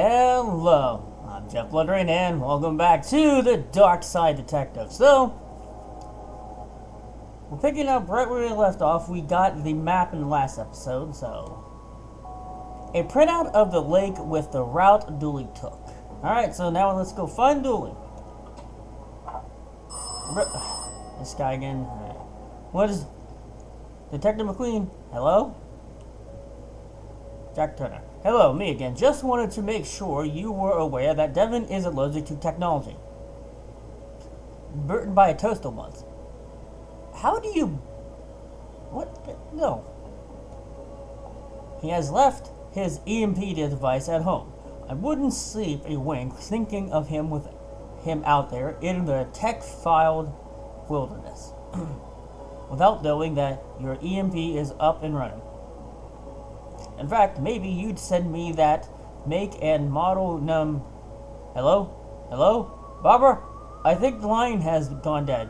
Hello, I'm JeffBloodRain and welcome back to the Darkside Detective. So, we're picking up right where we left off. We got the map in the last episode, so a printout of the lake with the route Dooley took. Alright, so now let's go find Dooley. This guy again. What is... Detective McQueen? Hello? Jack Turner. Hello, me again. Just wanted to make sure you were aware that Devin is allergic to technology. Bitten by a toaster once. How do you... What? No. He has left his EMP device at home. I wouldn't sleep a wink thinking of him with him out there in the tech-filed wilderness. Without knowing that your EMP is up and running. In fact, maybe you'd send me that make and model num... Hello? Hello? Barbara? I think the line has gone dead.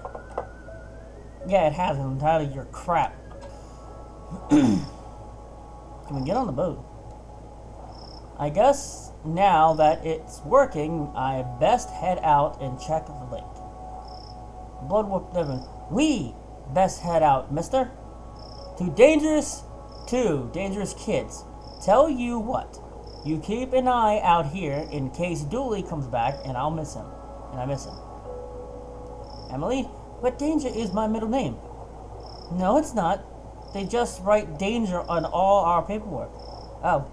Yeah, it has. I'm tired of your crap. Can we get on the boat? I guess now that it's working, I best head out and check the lake. Bloodwolf Devin. We best head out, mister. Two dangerous kids. Tell you what, you keep an eye out here in case Dooley comes back and I'll miss him. And I miss him. Emily, but Danger is my middle name. No, it's not. They just write Danger on all our paperwork. Oh.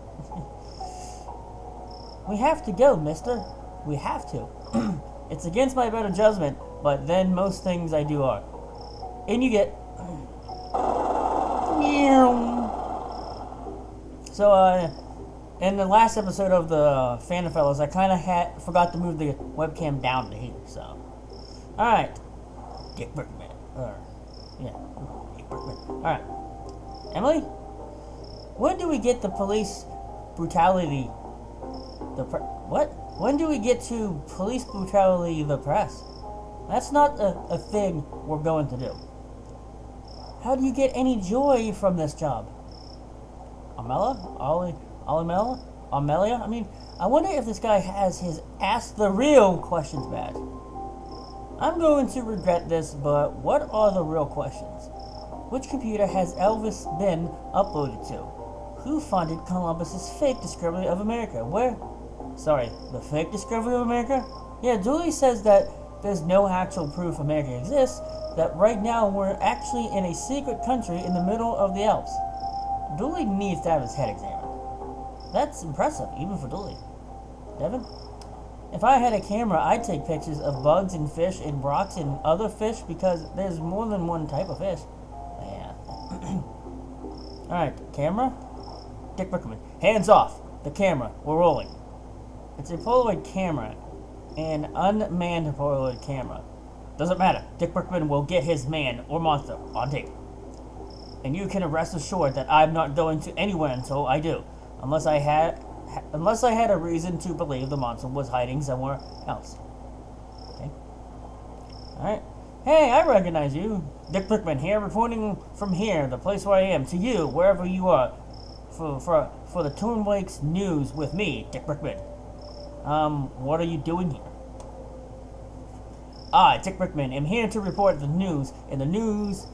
We have to go, mister. We have to. It's against my better judgment, but then most things I do are. And you get... So, in the last episode of the Phantom Fellows, I kind of forgot to move the webcam down to here, so. Alright. Dick Brickman. Dick Brickman. Alright. Emily? When do we get the police brutality? What? When do we get to police brutality the press? That's not a thing we're going to do. How do you get any joy from this job? Amelia? I mean, I wonder if this guy has his ask the real questions bad. I'm going to regret this, but what are the real questions? Which computer has Elvis been uploaded to? Who funded Columbus's fake discovery of America? The fake discovery of America? Yeah, Dooley says that there's no actual proof America exists, that right now we're actually in a secret country in the middle of the Alps. Dooley needs to have his head examined. That's impressive, even for Dooley. Devin? If I had a camera, I'd take pictures of bugs and fish and rocks and other fish because there's more than one type of fish. Yeah. Alright, camera? Dick Brickman. Hands off the camera. We're rolling. It's a Polaroid camera. An unmanned Polaroid camera. Doesn't matter. Dick Brickman will get his man or monster on tape. And you can rest assured that I'm not going to anywhere until I do. Unless I had a reason to believe the monster was hiding somewhere else. Okay. Alright. Hey, I recognize you. Dick Brickman here, reporting from here, the place where I am, to you, wherever you are. For the Twin Lakes news with me, Dick Brickman. What are you doing here? I, Dick Brickman, am here to report the news, and the news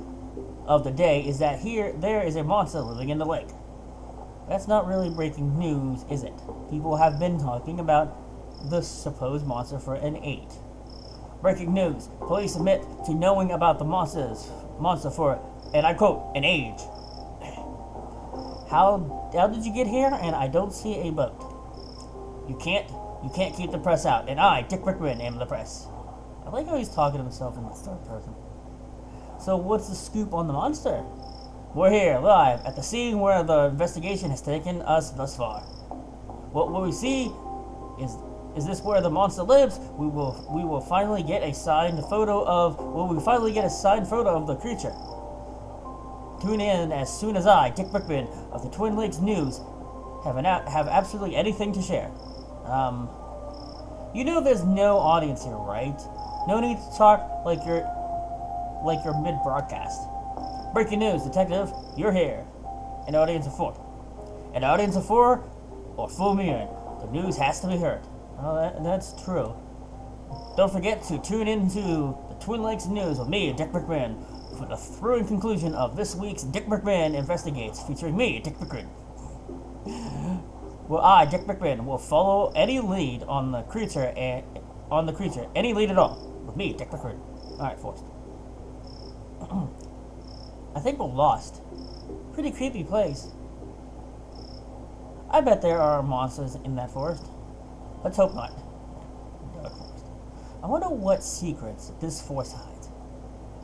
of the day is that there is a monster living in the lake. That's not really breaking news, is it? People have been talking about the supposed monster for an age. Breaking news. Police admit to knowing about the monster for, and I quote, an age. How did you get here? And I don't see a boat. You can't keep the press out. And I, Dick Brickman, am the press. I like how he's talking to himself in the third person. So what's the scoop on the monster? We're here, live, at the scene where the investigation has taken us thus far. What we see is this where the monster lives? We will finally get a signed photo of the creature. Tune in as soon as I, Dick Brickman of the Twin Lakes News, have absolutely anything to share. You know there's no audience here, right? No need to talk like you're mid-broadcast. Breaking news, detective, you're here. An audience of 4. An audience of 4, or full me in. The news has to be heard. Oh, that's true. Don't forget to tune into the Twin Lakes News with me, JeffBloodRain, for the thrilling conclusion of this week's JeffBloodRain Investigates, featuring me, JeffBloodRain. Well, I, JeffBloodRain, will follow any lead on the creature any lead at all, with me, JeffBloodRain. Alright, forced. I think we're lost. Pretty creepy place. I bet there are monsters in that forest. Let's hope not. Dark forest. I wonder what secrets this forest hides.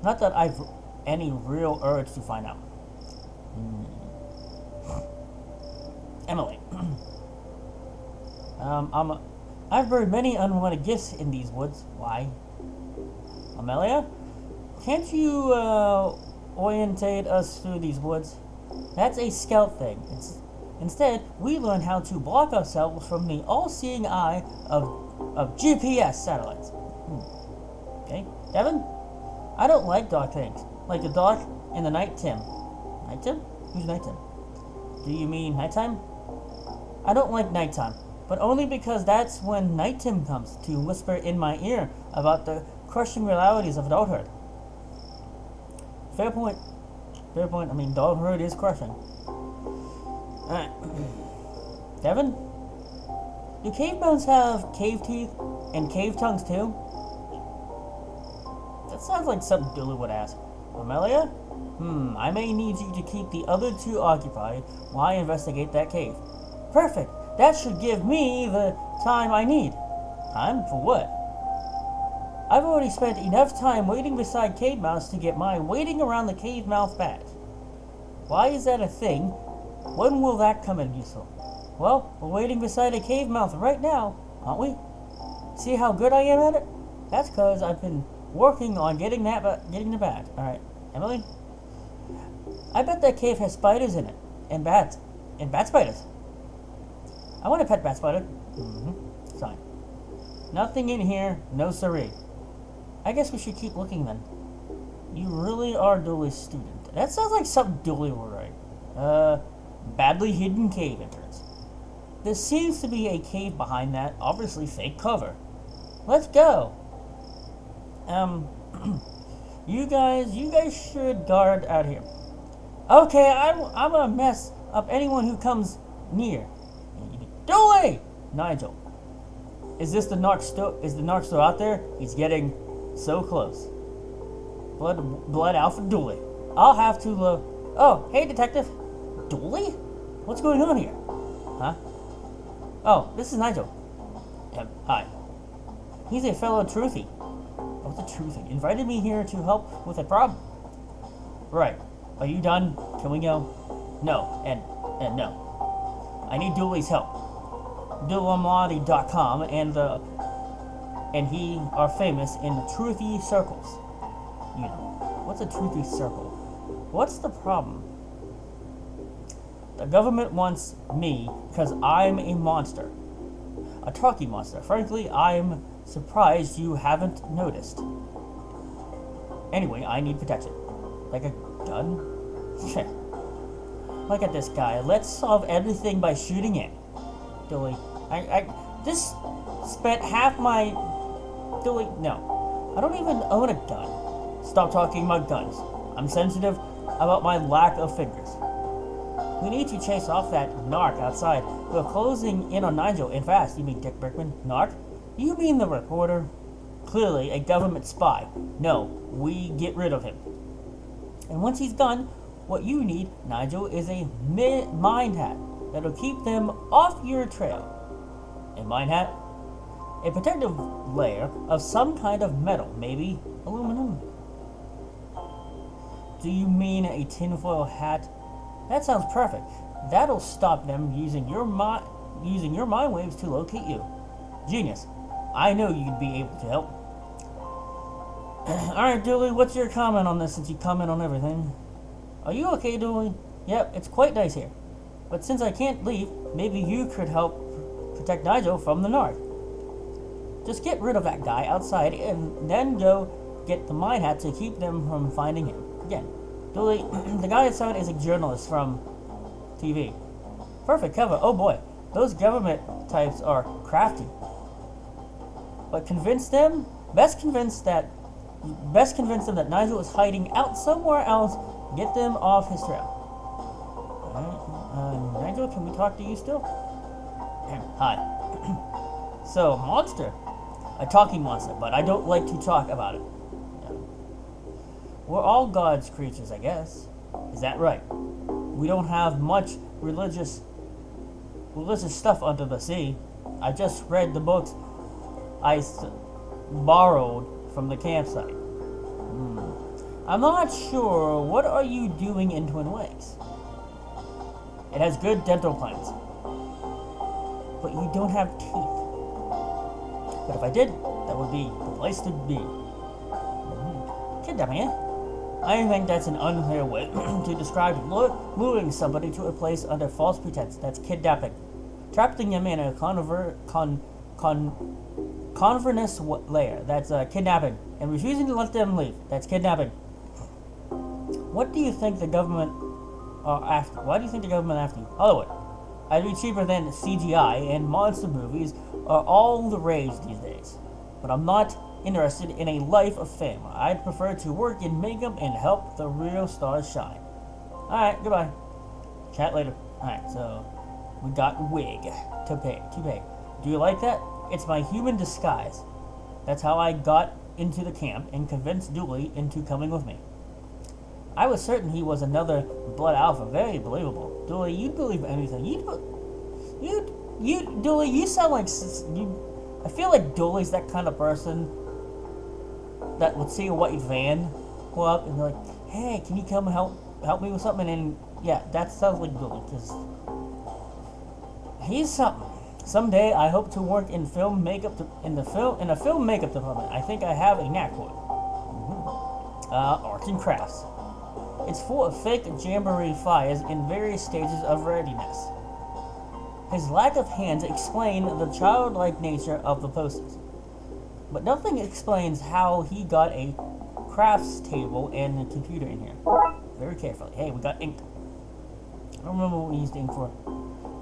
Not that I've any real urge to find out. Emily. I've buried many unwanted gifts in these woods. Why? Amelia? Can't you, orientate us through these woods? That's a scout thing. Instead, we learn how to block ourselves from the all-seeing eye of GPS satellites. Okay, Devin? I don't like dark things, like the dark and the night Tim. Night Tim? Who's night Tim? Do you mean nighttime? I don't like nighttime, but only because that's when night Tim comes to whisper in my ear about the crushing realities of adulthood. Fair point. Fair point. I mean, adulthood is crushing. Alright. Devin? Do cave bones have cave teeth and cave tongues too? That sounds like something Dooley would ask. Amelia? I may need you to keep the other two occupied while I investigate that cave. Perfect! That should give me the time I need. Time? For what? I've already spent enough time waiting beside cave mouths to get my waiting around the cave mouth badge. Why is that a thing? When will that come in useful? Well, we're waiting beside a cave mouth right now, aren't we? See how good I am at it? That's because I've been working on getting the badge. Alright, Emily? I bet that cave has spiders in it. And bats. And bat spiders. I want a pet bat spider. Fine. Nothing in here, no siree. I guess we should keep looking then. You really are Dooley's student. That sounds like something Dooley would write. Badly hidden cave entrance. There seems to be a cave behind that, obviously fake cover. Let's go. You guys should guard out here. Okay, I'm gonna mess up anyone who comes near. Dooley! Nigel. Is the narc still out there? He's getting so close. Blood Alpha Dooley. I'll have to oh, hey detective. Dooley? What's going on here? Huh? Oh, this is Nigel. Hi. He's a fellow truthy. What's a truthy? Invited me here to help with a problem. Right. Are you done? Can we go? No. And no. I need Dooley's help. Dulamladi.com and he are famous in the truthy circles. You know, what's a truthy circle? What's the problem? The government wants me because I'm a monster. A talking monster. Frankly, I'm surprised you haven't noticed. Anyway, I need protection. Like a gun? Look at this guy. Let's solve everything by shooting it. Dooley, I just spent half my... Dooley, no. I don't even own a gun. Stop talking about guns. I'm sensitive about my lack of fingers. We need to chase off that narc outside. We're closing in on Nigel, and fast. You mean Dick Brickman? Narc? You mean the reporter? Clearly a government spy. No, we get rid of him. And once he's done, what you need, Nigel, is a mind hat that'll keep them off your trail. A mind hat? A protective layer of some kind of metal, maybe aluminum. Do you mean a tinfoil hat? That sounds perfect. That'll stop them using your mind waves to locate you. Genius. I know you'd be able to help. Alright, Dooley, what's your comment on this since you comment on everything? Are you okay, Dooley? Yep, it's quite nice here. But since I can't leave, maybe you could help protect Nigel from the narc. Just get rid of that guy outside and then go get the mine hat to keep them from finding him. Again, Dooley, the guy outside is a journalist from TV. Perfect cover. Oh boy. Those government types are crafty. But convince them, best convince them that Nigel is hiding out somewhere else. Get them off his trail. Alright, Nigel, can we talk to you still? Hi. So, monster. A talking monster, but I don't like to talk about it. Yeah. We're all God's creatures, I guess. Is that right? We don't have much religious stuff under the sea. I just read the books I borrowed from the campsite. I'm not sure. What are you doing in Twin Lakes? It has good dental plans. But you don't have teeth. But if I did, that would be the place to be. Kidnapping, eh? I think that's an unfair way to describe luring somebody to a place under false pretense. That's kidnapping. Trapping them in a cavernous lair. That's kidnapping. And refusing to let them leave. That's kidnapping. What do you think the government are after? Why do you think the government after you? Hollywood. I'd be cheaper than CGI, and monster movies are all the rage these days. But I'm not interested in a life of fame. I'd prefer to work in makeup and help the real stars shine. Alright, goodbye. Chat later. Alright, so we got wig to pay. Do you like that? It's my human disguise. That's how I got into the camp and convinced Dooley into coming with me. I was certain he was another blood alpha. Very believable. Dooley, you'd believe anything. Dooley, you sound like I feel like Dooley's that kind of person that would see a white van pull up and be like, "Hey, can you come help me with something?" And yeah, that sounds like Dooley because he's something. Someday, I hope to work in film makeup in a film makeup department. I think I have a knack for it. Arts and crafts. It's full of fake jamboree fires in various stages of readiness. His lack of hands explain the childlike nature of the posters, but nothing explains how he got a crafts table and a computer in here. Very carefully. Hey, we got ink. I don't remember what we used ink for.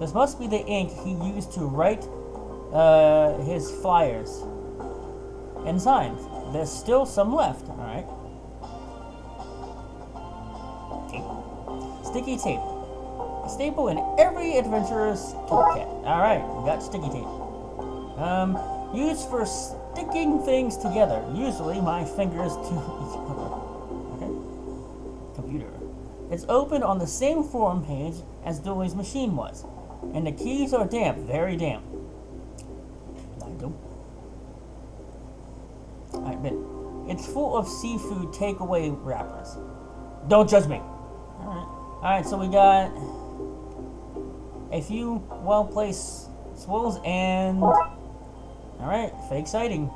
This must be the ink he used to write his flyers and signs. There's still some left. All right. Sticky tape. A staple in every adventurer's toolkit. Alright, we got sticky tape. Used for sticking things together. Usually my fingers to each other. Okay. Computer. It's open on the same forum page as Dooley's machine was. And the keys are damp. Very damp. Nigel. Alright, but it's full of seafood takeaway wrappers. Don't judge me. Alright. Alright, so we got a few well-placed swirls and... Alright, fake sighting.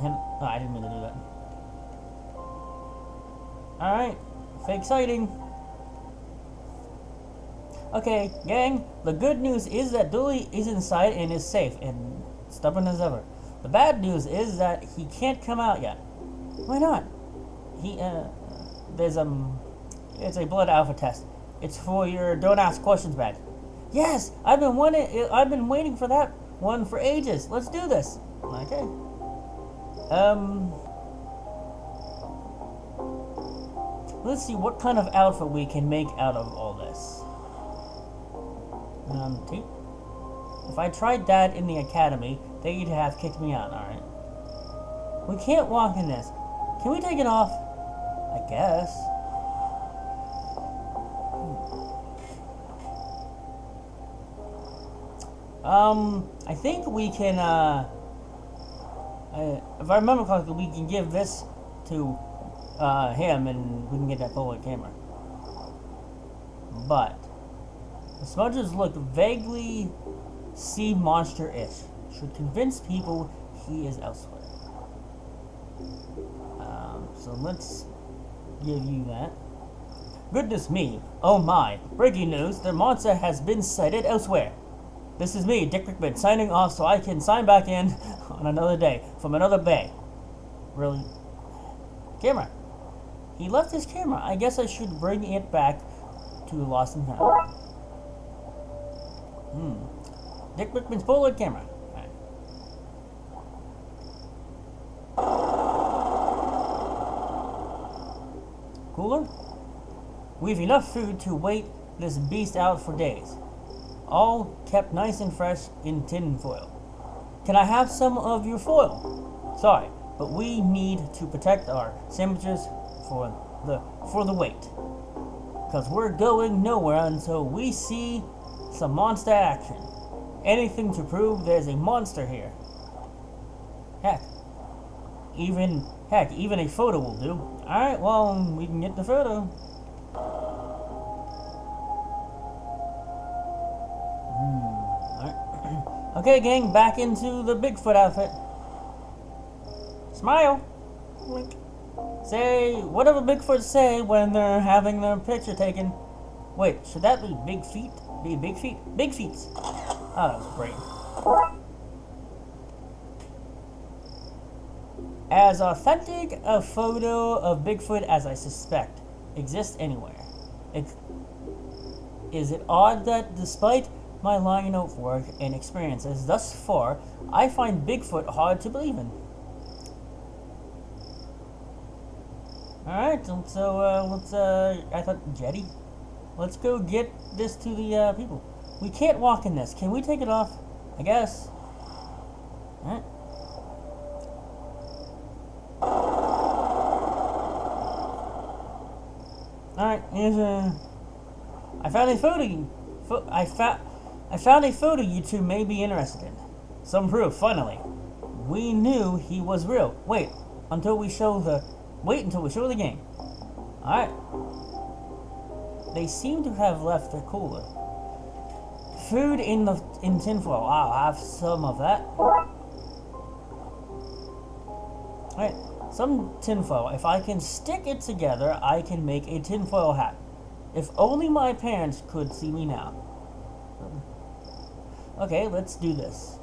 And, oh, I didn't mean to do that. Alright, fake sighting. Okay, gang, the good news is that Dooley is inside and is safe and stubborn as ever. The bad news is that he can't come out yet. Why not? It's a blood alpha test. It's for your don't ask questions badge. Yes, I've been waiting for that one for ages. Let's do this. Okay. Let's see what kind of outfit we can make out of all this. Tape. If I tried that in the academy, they'd have kicked me out. All right. We can't walk in this. Can we take it off? I guess. I think we can, if I remember correctly, we can give this to, him and we can get that Polaroid camera. But, the smudges look vaguely sea monster-ish. Should convince people he is elsewhere. So let's give you that. Goodness me, oh my, breaking news, the monster has been sighted elsewhere. This is me, Dick Rickman, signing off so I can sign back in on another day from another bay. Really? Camera. He left his camera. I guess I should bring it back to Lost and Found. Dick Rickman's Polaroid camera. Alright. Cooler? We've enough food to wait this beast out for days. All kept nice and fresh in tin foil. Can I have some of your foil? Sorry, but we need to protect our sandwiches for the wait. Cause we're going nowhere until we see some monster action. Anything to prove there's a monster here. Heck, even a photo will do. Alright, well, we can get the photo. Okay, gang, back into the Bigfoot outfit. Smile. Wink. Say whatever Bigfoot say when they're having their picture taken. Wait, should that be big feet? Be big feet? Big feet. Oh, that was great. As authentic a photo of Bigfoot as I suspect exists anywhere. Is it odd that despite my line of work and experiences thus far, I find Bigfoot hard to believe in? Alright, so let's, I thought jetty? Let's go get this to the people. We can't walk in this. Can we take it off? I guess. Alright. Alright, here's I found a photo. I found a photo you two may be interested in. Some proof, finally. We knew he was real. Wait until we show the game. Alright. They seem to have left the cooler. Food in tinfoil. I'll have some of that. Alright. Some tinfoil. If I can stick it together, I can make a tinfoil hat. If only my parents could see me now. Okay, let's do this.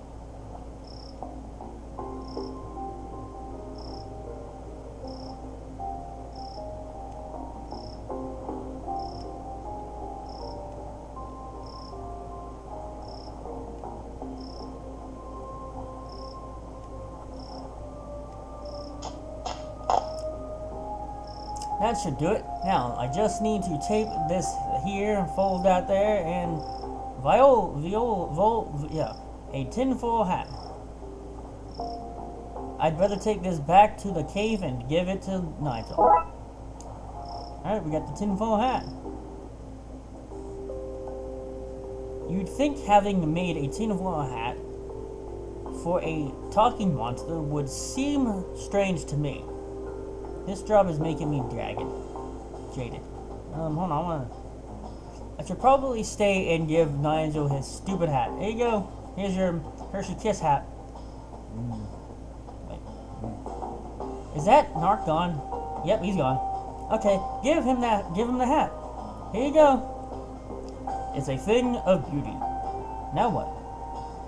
That should do it. Now, I just need to tape this here, fold that there, and a tinfoil hat. I'd rather take this back to the cave and give it to Nigel. Alright, we got the tinfoil hat. You'd think having made a tinfoil hat for a talking monster would seem strange to me. This job is making me jaded. Hold on, I should probably stay and give Nigel his stupid hat. Here you go. Here's your Hershey Kiss hat. Wait. Is that Narc gone? Yep, he's gone. Okay, give him the hat. Here you go. It's a thing of beauty. Now what?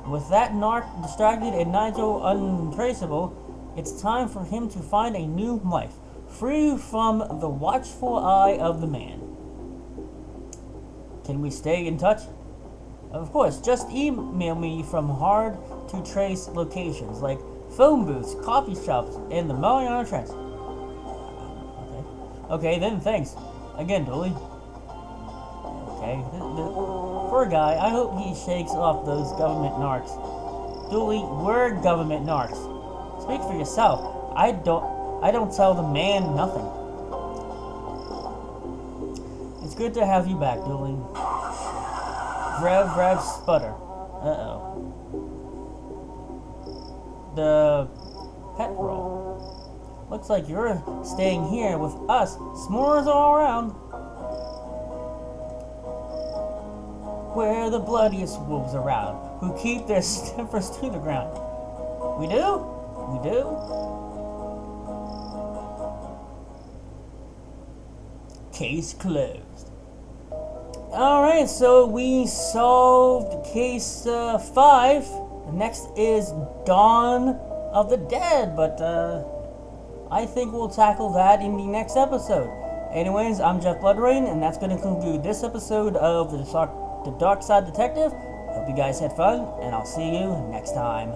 With that Narc distracted and Nigel untraceable, it's time for him to find a new life, free from the watchful eye of the man. Can we stay in touch? Of course, just email me from hard to trace locations like phone booths, coffee shops, and the Mariana Trench. Okay, then thanks. Again, Dooley. Okay, the poor guy, I hope he shakes off those government narcs. Dooley, we're government narcs. Speak for yourself. I don't tell the man nothing. It's good to have you back, Dooley. Rev, sputter. Uh-oh. The pet roll. Looks like you're staying here with us. S'mores all around. We're the bloodiest wolves around, who keep their sniffers to the ground. We do? We do? Case closed. Alright, so we solved case 5. Next is Dawn of the Dead, but I think we'll tackle that in the next episode. Anyways, I'm JeffBloodRain, and that's going to conclude this episode of the Darkside Detective, Hope you guys had fun, and I'll see you next time.